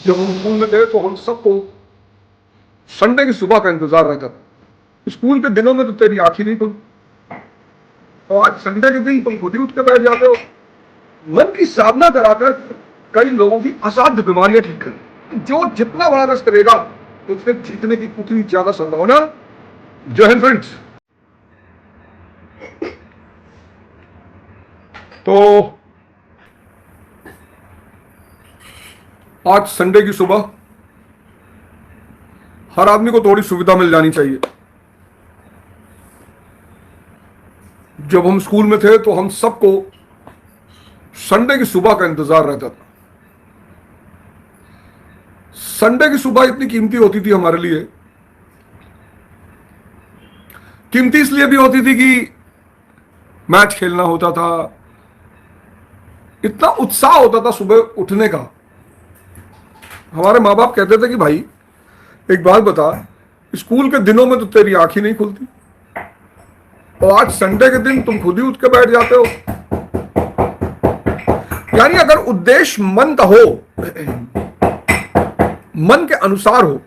जब हम स्कूल में थे तो हम सबको संडे की सुबह का इंतजार रहता था। स्कूल के दिनों में तो तेरी आंख ही नहीं खुलती, और आज संडे के दिन तुम खुद ही उठ के बैठ जाते हो। मन की साधना कराकर कई लोगों की असाध्य बीमारियां ठीक कर, जो जितना बड़ा रस करेगा उससे जीतने की उतनी ज्यादा संभावना। जय हिंद फ्रेंड्स। तो आज संडे की सुबह हर आदमी को थोड़ी सुविधा मिल जानी चाहिए। जब हम स्कूल में थे तो हम सबको संडे की सुबह का इंतजार रहता था। संडे की सुबह इतनी कीमती होती थी हमारे लिए। कीमती इसलिए भी होती थी कि मैच खेलना होता था, इतना उत्साह होता था सुबह उठने का। हमारे माँ बाप कहते थे कि भाई एक बात बता, स्कूल के दिनों में तो तेरी आंख ही नहीं खुलती, और आज संडे के दिन तुम खुद ही उठ के बैठ जाते हो। यानी अगर उद्देश्य मन का हो, मन के अनुसार हो,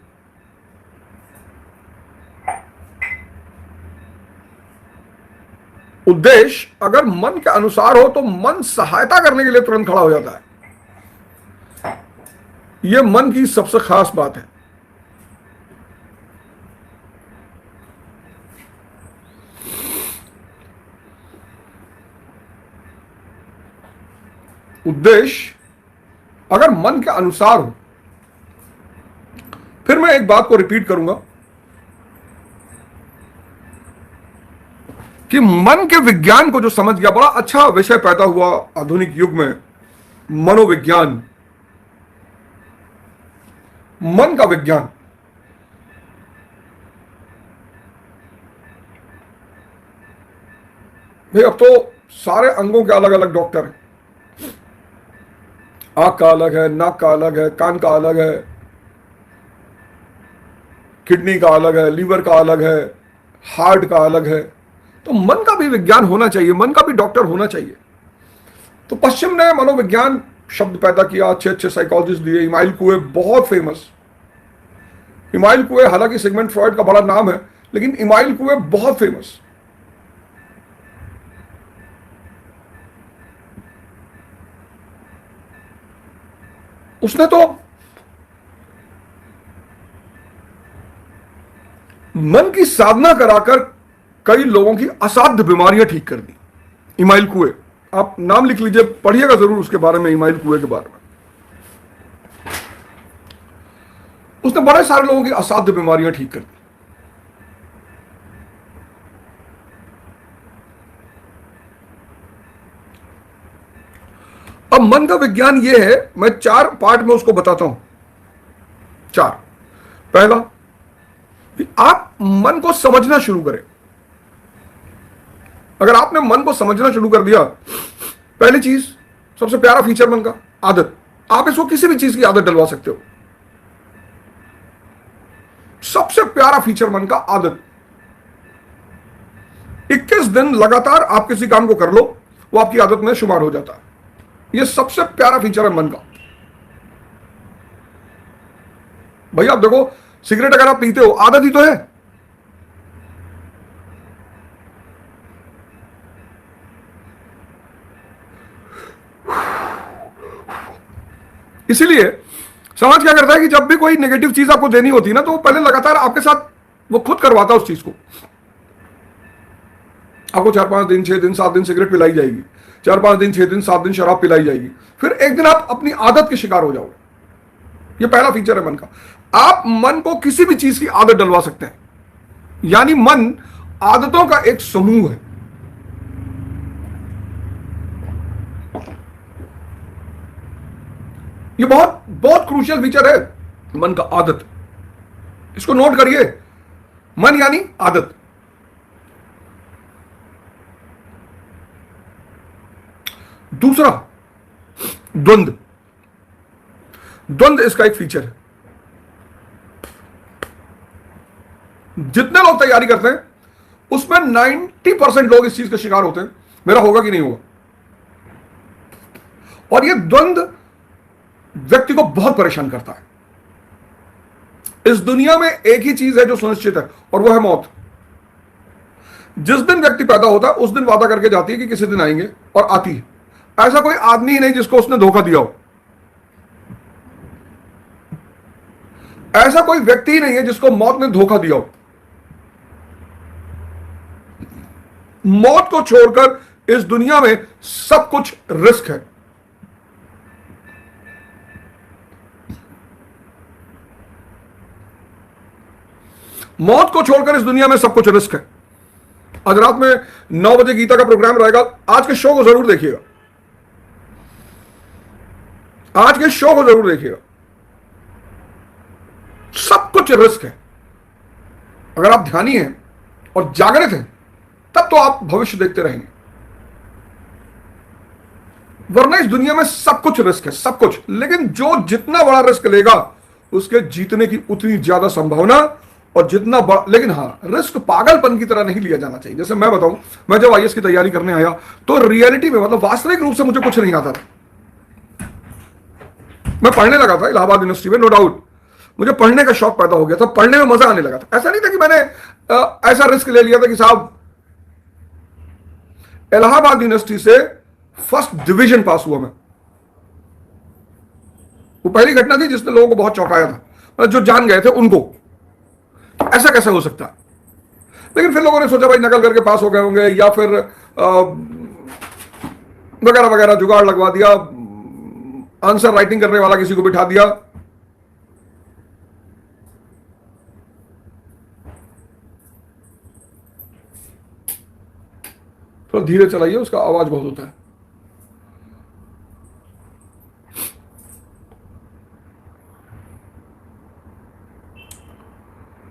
उद्देश्य अगर मन के अनुसार हो तो मन सहायता करने के लिए तुरंत खड़ा हो जाता है। यह मन की सबसे खास बात है। उद्देश्य अगर मन के अनुसार हो, फिर मैं एक बात को रिपीट करूंगा कि मन के विज्ञान को जो समझ गया, बड़ा अच्छा विषय पैदा हुआ आधुनिक युग में, मनोविज्ञान, मन का विज्ञान। भाई अब तो सारे अंगों के अलग अलग डॉक्टर हैं। आंख का अलग है, नाक का अलग है, कान का अलग है, किडनी का अलग है, लीवर का अलग है, हार्ट का अलग है। तो मन का भी विज्ञान होना चाहिए, मन का भी डॉक्टर होना चाहिए। तो पश्चिम ने मनोविज्ञान शब्द पैदा किया, अच्छे अच्छे साइकोलॉजिस्ट दिए। इमाइल कुए बहुत फेमस। इमाइल कुए, हालांकि सिगमंड फ्रॉइड का बड़ा नाम है, लेकिन इमाइल कुए बहुत फेमस। उसने तो मन की साधना कराकर कई लोगों की असाध्य बीमारियां ठीक कर दी। इमाइल कुए, आप नाम लिख लीजिए, पढ़िएगा जरूर उसके बारे में, इमाइल कुए के बारे में। उसने बड़े सारे लोगों की असाध्य बीमारियां ठीक कर दी। अब मन का विज्ञान यह है, मैं 4 पार्ट में उसको बताता हूं। 4। पहला, आप मन को समझना शुरू करें। अगर आपने मन को समझना शुरू कर दिया, पहली चीज, सबसे प्यारा फीचर मन का, आदत। आप इसको किसी भी चीज की आदत डलवा सकते हो। सबसे प्यारा फीचर मन का, आदत। 21 दिन लगातार आप किसी काम को कर लो, वो आपकी आदत में शुमार हो जाता है। यह सबसे प्यारा फीचर है मन का। भैया आप देखो, सिगरेट अगर आप पीते हो, आदत ही तो है। इसीलिए समाज क्या करता है कि जब भी कोई नेगेटिव चीज आपको देनी होती है ना, तो वो पहले लगातार आपके साथ वो खुद करवाता है उस चीज को। आपको 4-5 दिन, 6 दिन, 7 दिन सिगरेट पिलाई जाएगी, 4-5 दिन, 6 दिन, 7 दिन शराब पिलाई जाएगी, फिर एक दिन आप अपनी आदत के शिकार हो जाओगे। यह पहला फीचर है मन का। आप मन को किसी भी चीज की आदत डलवा सकते हैं। यानी मन आदतों का एक समूह है। यह बहुत बहुत क्रूशियल फीचर है मन का, आदत। इसको नोट करिए, मन यानी आदत। दूसरा, द्वंद्व। द्वंद्व इसका एक फीचर है। जितने लोग तैयारी करते हैं उसमें 90% लोग इस चीज के शिकार होते हैं, मेरा होगा कि नहीं होगा। और यह द्वंद्व व्यक्ति को बहुत परेशान करता है। इस दुनिया में एक ही चीज है जो सुनिश्चित है, और वो है मौत। जिस दिन व्यक्ति पैदा होता है उस दिन वादा करके जाती है कि किसी दिन आएंगे, और आती है। ऐसा कोई आदमी ही नहीं जिसको उसने धोखा दिया हो। ऐसा कोई व्यक्ति ही नहीं है जिसको मौत ने धोखा दिया हो। मौत को छोड़कर इस दुनिया में सब कुछ रिस्क है। मौत को छोड़कर इस दुनिया में सब कुछ रिस्क है। आज रात में 9 बजे गीता का प्रोग्राम रहेगा, आज के शो को जरूर देखिएगा। आज के शो को जरूर देखिएगा। सब कुछ रिस्क है। अगर आप ध्यानी हैं और जागृत हैं तब तो आप भविष्य देखते रहेंगे, वरना इस दुनिया में सब कुछ रिस्क है, सब कुछ। लेकिन जो जितना बड़ा रिस्क लेगा उसके जीतने की उतनी ज्यादा संभावना, और जितना बड़ा, लेकिन हाँ, रिस्क पागलपन की तरह नहीं लिया जाना चाहिए। जैसे मैं बताऊं, मैं जब आईएएस की तैयारी करने आया तो रियलिटी में, मतलब वास्तविक रूप से मुझे कुछ नहीं आता था। मैं पढ़ने लगा था इलाहाबाद यूनिवर्सिटी में, नो डाउट मुझे पढ़ने का शौक पैदा हो गया था, पढ़ने में मजा आने लगा था। ऐसा नहीं था कि मैंने ऐसा रिस्क ले लिया था कि साहब इलाहाबाद यूनिवर्सिटी से फर्स्ट डिवीजन पास हुआ मैं। वो पहली घटना थी जिसने लोगों को बहुत चौंकाया था, मतलब जो जान गए थे उनको, ऐसा कैसे हो सकता है। लेकिन फिर लोगों ने सोचा भाई नकल करके पास हो गए होंगे, या फिर वगैरह वगैरह जुगाड़ लगवा दिया, आंसर राइटिंग करने वाला किसी को बिठा दिया। तो धीरे चलाइए, उसका आवाज बहुत होता है।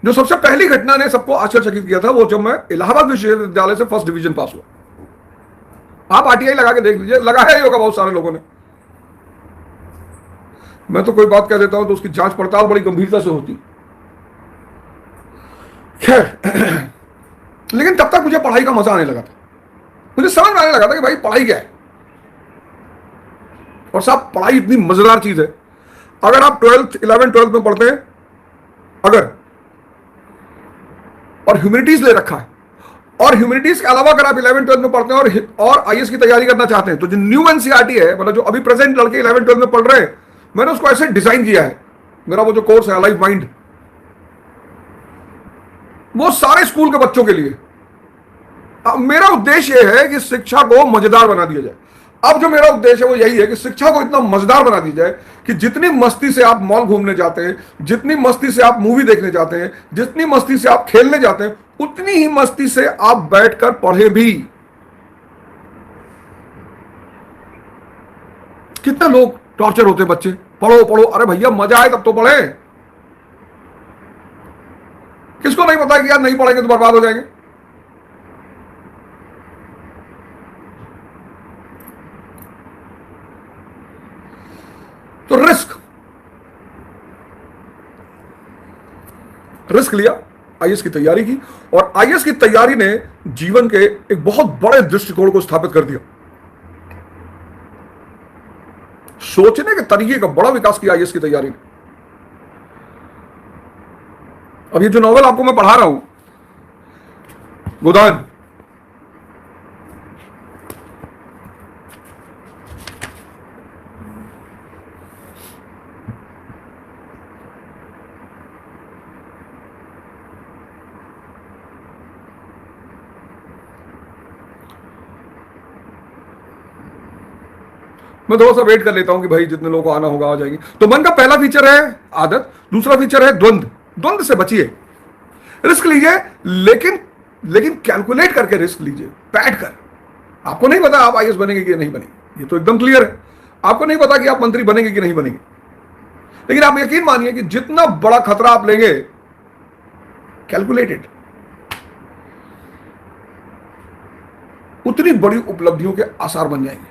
जो सबसे पहली घटना ने सबको आश्चर्यचकित किया था वो जब मैं इलाहाबाद विश्वविद्यालय से फर्स्ट डिवीजन पास हुआ। आप आरटीआई लगा के देख लीजिए, लगाया ही होगा बहुत सारे लोगों ने। मैं तो कोई बात कह देता हूं तो उसकी जांच पड़ताल बड़ी गंभीरता से होती। खैर, लेकिन तब तक मुझे पढ़ाई का मजा आने लगा था, मुझे समझ में आने लगा था कि भाई पढ़ाई क्या है। और साहब पढ़ाई इतनी मजेदार चीज है। अगर आप 11 12 में पढ़ते हैं अगर, और ह्यूमैनिटीज ले रखा है, और ह्यूमैनिटीज के अलावा अगर आप 11 12 में पढ़ते हैं और आईएएस की तैयारी करना चाहते हैं, तो जो न्यू एनसीईआरटी है, मतलब जो अभी प्रेजेंट लड़के 11 12 में पढ़ रहे हैं, मैंने उसको ऐसे डिजाइन किया है। मेरा वो जो कोर्स है अलाइव माइंड, वो सारे स्कूल के बच्चों के लिए। अब मेरा उद्देश्य यह है कि शिक्षा को मजेदार बना दिया जाए। अब जो मेरा उद्देश्य है वो यही है कि शिक्षा को इतना मजेदार बना दी जाए कि जितनी मस्ती से आप मॉल घूमने जाते हैं, जितनी मस्ती से आप मूवी देखने जाते हैं, जितनी मस्ती से आप खेलने जाते हैं, उतनी ही मस्ती से आप बैठकर पढ़े भी। कितने लोग टॉर्चर होते हैं बच्चे, पढ़ो पढ़ो, अरे भैया मजा आए तब तो पढ़े। किसको नहीं पता कि यार नहीं पढ़ेंगे तो बर्बाद हो जाएंगे। तो रिस्क लिया, आईएएस की तैयारी की, और आईएएस की तैयारी ने जीवन के एक बहुत बड़े दृष्टिकोण को स्थापित कर दिया। सोचने के तरीके का बड़ा विकास किया आईएएस की तैयारी ने। अब ये जो नॉवेल आपको मैं पढ़ा रहा हूं, गोदान, मैं थोड़ा सा वेट कर लेता हूं कि भाई जितने लोगों को आना होगा आ जाएंगे। तो मन का पहला फीचर है आदत, दूसरा फीचर है द्वंद। द्वंद से बचिए, रिस्क लीजिए, लेकिन लेकिन कैलकुलेट करके रिस्क लीजिए, बैठ कर। आपको नहीं पता आप आईएएस बनेंगे कि नहीं बनेंगे, ये तो एकदम क्लियर है। आपको नहीं पता कि आप मंत्री बनेंगे कि नहीं बनेंगे, लेकिन आप यकीन मानिए कि जितना बड़ा खतरा आप लेंगे, कैलकुलेटेड, उतनी बड़ी उपलब्धियों के आसार बन जाएंगे।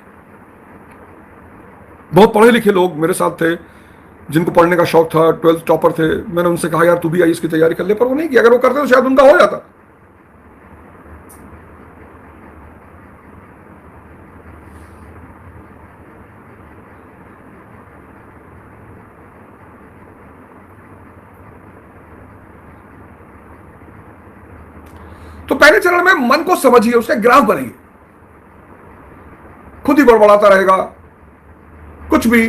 बहुत पढ़े लिखे लोग मेरे साथ थे जिनको पढ़ने का शौक था, 12th टॉपर थे। मैंने उनसे कहा यार तू भी आईएएस की तैयारी कर ले, पर वो नहीं किया। अगर वो करते तो शायद उनका हो जाता। तो पहले चरण में मन को समझिए, उसका ग्राफ बनाइए, खुद ही बड़बड़ाता रहेगा कुछ भी।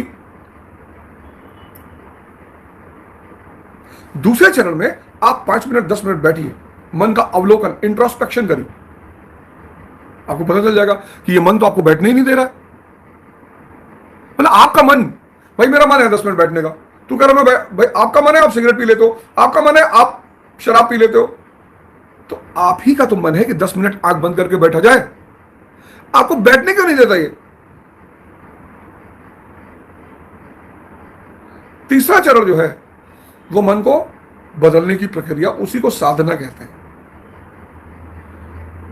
दूसरे चरण में आप 5 मिनट 10 मिनट बैठिए, मन का अवलोकन, इंट्रोस्पेक्शन करिए। आपको पता चल जाएगा कि ये मन तो आपको बैठने ही नहीं दे रहा है। मतलब आपका मन, भाई मेरा मन है 10 मिनट बैठने का, तू कह रहा मैं भाई आपका मन है आप सिगरेट पी लेते हो, आपका मन है आप शराब पी लेते हो, तो आप ही का तो मन है कि 10 मिनट आंख बंद करके बैठा जाए। आपको बैठने क्यों नहीं देता ये? तीसरा चरण जो है वो मन को बदलने की प्रक्रिया, उसी को साधना कहते हैं।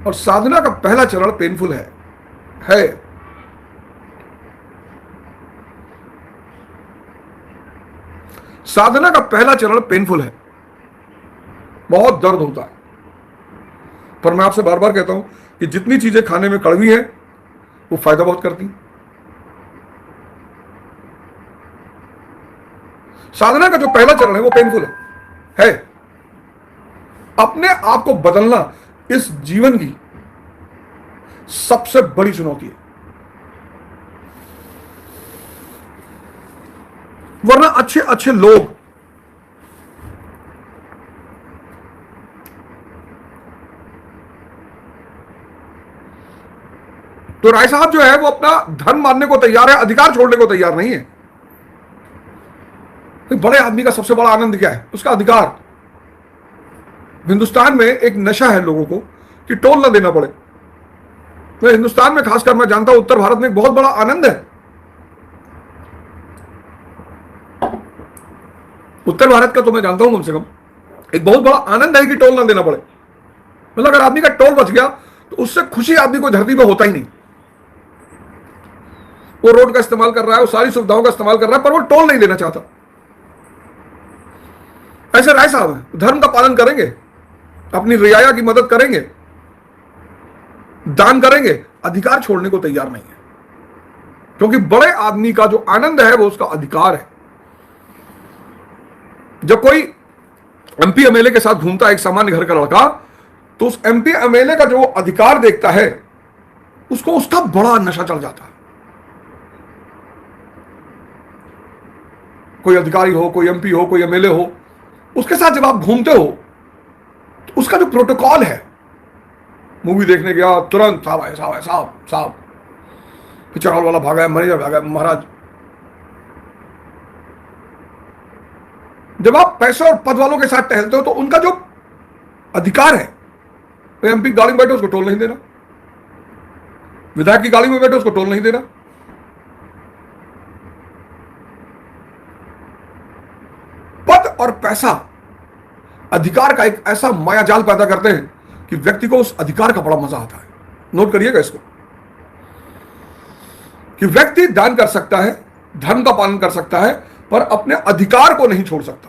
और साधना का पहला चरण पेनफुल है। साधना का पहला चरण पेनफुल है, बहुत दर्द होता है। पर मैं आपसे बार बार कहता हूं कि जितनी चीजें खाने में कड़वी हैं वो फायदा बहुत करती। साधना का जो पहला चरण है वो पेनफुल है। अपने आप को बदलना इस जीवन की सबसे बड़ी चुनौती है, वरना अच्छे अच्छे लोग तो राय साहब जो है वो अपना धर्म मानने को तैयार है, अधिकार छोड़ने को तैयार नहीं है। तो बड़े आदमी का सबसे बड़ा आनंद क्या है? उसका अधिकार। हिंदुस्तान में एक नशा है लोगों को कि टोल ना देना पड़े। मैं हिंदुस्तान में खासकर मैं जानता हूं, उत्तर भारत में एक बहुत बड़ा आनंद है। उत्तर भारत का तो मैं जानता हूं कम से कम एक बहुत बड़ा आनंद है कि टोल ना देना पड़े। मतलब अगर आदमी का टोल बच गया तो उससे खुशी आदमी को धरती पर होता ही नहीं। वो रोड का इस्तेमाल कर रहा है, वो सारी सुविधाओं का इस्तेमाल कर रहा है, पर वो टोल नहीं देना चाहता। ऐसे राय साहब है, धर्म का पालन करेंगे, अपनी रियाया की मदद करेंगे, दान करेंगे, अधिकार छोड़ने को तैयार नहीं है। क्योंकि बड़े आदमी का जो आनंद है वो उसका अधिकार है। जब कोई एमपी एमएलए के साथ घूमता है, एक सामान्य घर का लड़का, तो उस एमपी एमएलए का जो अधिकार देखता है उसको उसका बड़ा नशा चढ़ जाता है। कोई अधिकारी हो, कोई एमपी हो, कोई एमएलए हो, उसके साथ जब आप घूमते हो तो उसका जो प्रोटोकॉल है, मूवी देखने गया तुरंत साहब है, साहब है, साहब साहब, पिक्चर हॉल वाला भागा है, मैनेजर भागा है, महाराज। जब आप पैसे और पद वालों के साथ टहलते हो तो उनका जो अधिकार है, तो एमपी गाड़ी में बैठे उसको टोल नहीं देना, विधायक की गाड़ी में बैठे उसको टोल नहीं देना। पद और पैसा अधिकार का एक ऐसा मायाजाल पैदा करते हैं कि व्यक्ति को उस अधिकार का बड़ा मजा आता है। नोट करिएगा इसको कि व्यक्ति दान कर सकता है, धर्म का पालन कर सकता है, पर अपने अधिकार को नहीं छोड़ सकता।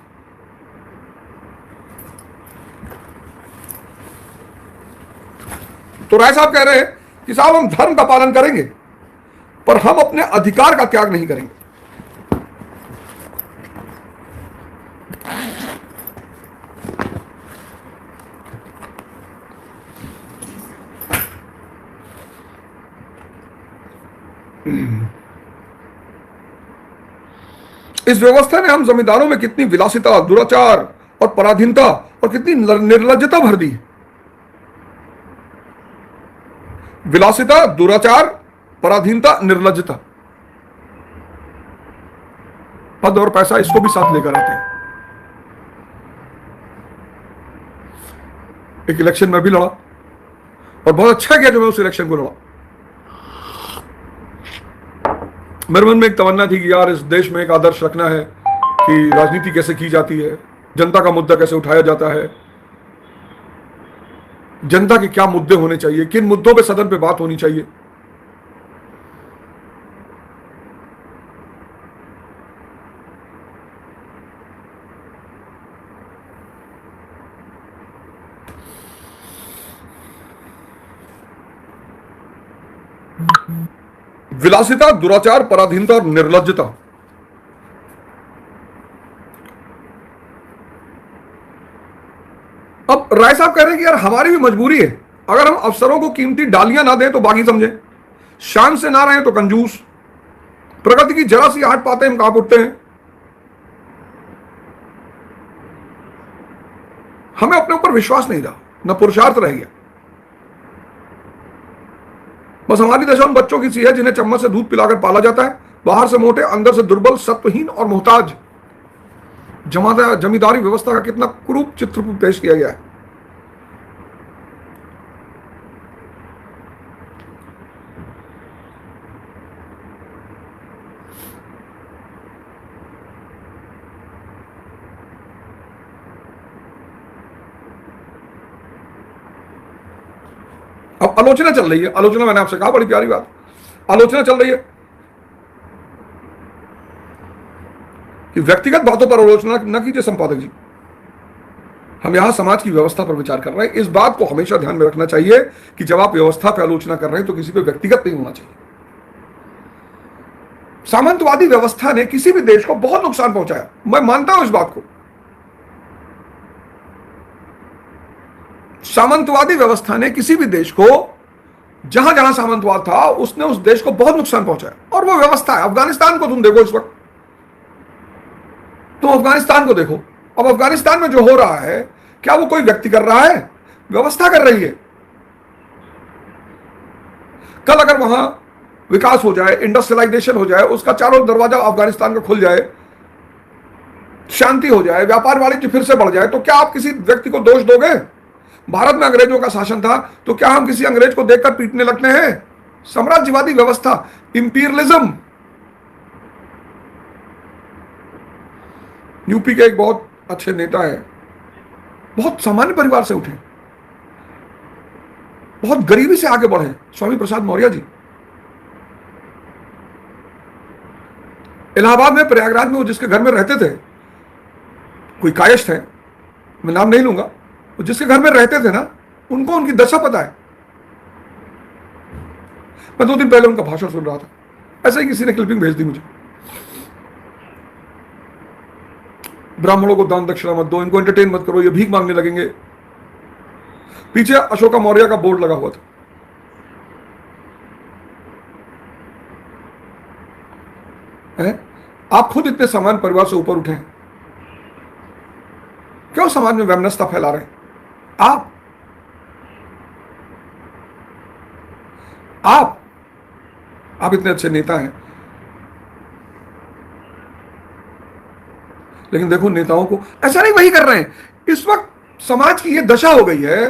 तो राय साहब कह रहे हैं कि साहब हम धर्म का पालन करेंगे पर हम अपने अधिकार का त्याग नहीं करेंगे। इस व्यवस्था ने हम जमींदारों में कितनी विलासिता, दुराचार और पराधीनता और कितनी निर्लज्जता भर दी। विलासिता, दुराचार, पराधीनता, निर्लज्जता, पद और पैसा इसको भी साथ लेकर आते हैं। एक इलेक्शन में भी लड़ा और बहुत अच्छा किया जो मैं उस इलेक्शन को लड़ा। मेरे मन में एक तमन्ना थी कि यार इस देश में एक आदर्श रखना है कि राजनीति कैसे की जाती है, जनता का मुद्दा कैसे उठाया जाता है, जनता के क्या मुद्दे होने चाहिए, किन मुद्दों पे सदन पे बात होनी चाहिए। विलासिता, दुराचार, पराधीनता और निर्लज्जता, अब राय साहब कह रहे हैं कि यार हमारी भी मजबूरी है, अगर हम अफसरों को कीमती डालियां ना दें तो बाकी समझे, शान से ना रहे तो कंजूस, प्रगति की जरा सी आहट पाते हम कांप उठते हैं। हमें अपने ऊपर विश्वास नहीं रहा, न पुरुषार्थ रह गया। बस हमारी दशा उन बच्चों की सी है जिन्हें चम्मच से दूध पिलाकर पाला जाता है, बाहर से मोटे, अंदर से दुर्बल, सत्वहीन और मोहताज। जमींदारी व्यवस्था का कितना क्रूप चित्र पेश किया गया है। अब आलोचना चल रही है, आलोचना मैंने आपसे कहा बड़ी प्यारी बात, आलोचना चल रही है कि व्यक्तिगत बातों पर आलोचना न कीजिए संपादक जी, हम यहां समाज की व्यवस्था पर विचार कर रहे हैं। इस बात को हमेशा ध्यान में रखना चाहिए कि जब आप व्यवस्था पर आलोचना कर रहे हैं तो किसी पे व्यक्तिगत नहीं होना चाहिए। सामंतवादी व्यवस्था ने किसी भी देश को बहुत नुकसान पहुंचाया, मैं मानता हूं इस बात को। सामंतवादी व्यवस्था ने किसी भी देश को, जहां जहां सामंतवाद था, उसने उस देश को बहुत नुकसान पहुंचाया, और वो व्यवस्था है। अफगानिस्तान को तुम देखो, इस वक्त तुम अफगानिस्तान को देखो। अब अफगानिस्तान में जो हो रहा है, क्या वो कोई व्यक्ति कर रहा है? व्यवस्था कर रही है। कल अगर वहां विकास हो जाए, इंडस्ट्रियलाइजेशन हो जाए, उसका चारों दरवाजा अफगानिस्तान का खुल जाए, शांति हो जाए, व्यापार वाणिज्य फिर से बढ़ जाए, तो क्या आप किसी व्यक्ति को दोष दोगे? भारत में अंग्रेजों का शासन था, तो क्या हम किसी अंग्रेज को देखकर पीटने लगते हैं? साम्राज्यवादी व्यवस्था, इंपीरियलिज्म। यूपी के एक बहुत अच्छे नेता है, बहुत सामान्य परिवार से उठे, बहुत गरीबी से आगे बढ़े, स्वामी प्रसाद मौर्य जी। इलाहाबाद में, प्रयागराज में, वो जिसके घर में रहते थे, कोई कायस्थ है, मैं नाम नहीं लूंगा, वो जिसके घर में रहते थे ना, उनको उनकी दशा पता है। मैं 2 दिन पहले उनका भाषण सुन रहा था, ऐसे ही किसी ने क्लिपिंग भेज दी मुझे। ब्राह्मणों को दान दक्षिणा मत दो, इनको एंटरटेन मत करो, ये भीख मांगने लगेंगे। पीछे अशोका मौर्य का बोर्ड लगा हुआ था। आप खुद इतने सामान्य परिवार से ऊपर उठे, क्यों समाज में वैमनस्यता फैला रहे हैं? आप इतने अच्छे नेता हैं, लेकिन देखो नेताओं को ऐसा नहीं वही कर रहे हैं। इस वक्त समाज की यह दशा हो गई है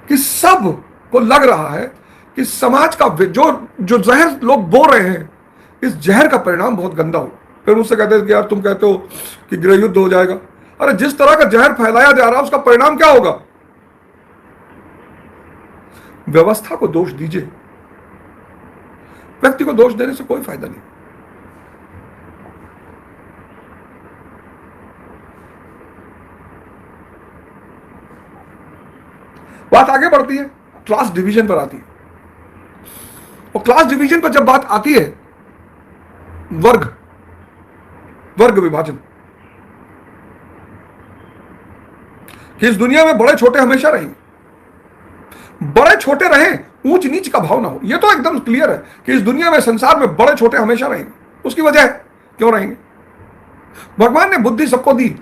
कि सब को लग रहा है कि समाज का जो जहर लोग बो रहे हैं, इस जहर का परिणाम बहुत गंदा हो। फिर उससे कहते हैं कि यार तुम कहते हो कि गृह युद्ध हो जाएगा। अरे जिस तरह का जहर फैलाया जा रहा है, उसका परिणाम क्या होगा? व्यवस्था को दोष दीजिए, व्यक्ति को दोष देने से कोई फायदा नहीं। बात आगे बढ़ती है, क्लास डिवीजन पर आती है, और क्लास डिवीजन पर जब बात आती है, वर्ग विभाजन, कि इस दुनिया में बड़े छोटे हमेशा रहेंगे, बड़े छोटे रहें, ऊंच नीच का भाव ना हो। यह तो एकदम क्लियर है कि इस दुनिया में, संसार में बड़े छोटे हमेशा रहेंगे। उसकी वजह क्यों रहेंगे? भगवान ने बुद्धि सबको दी,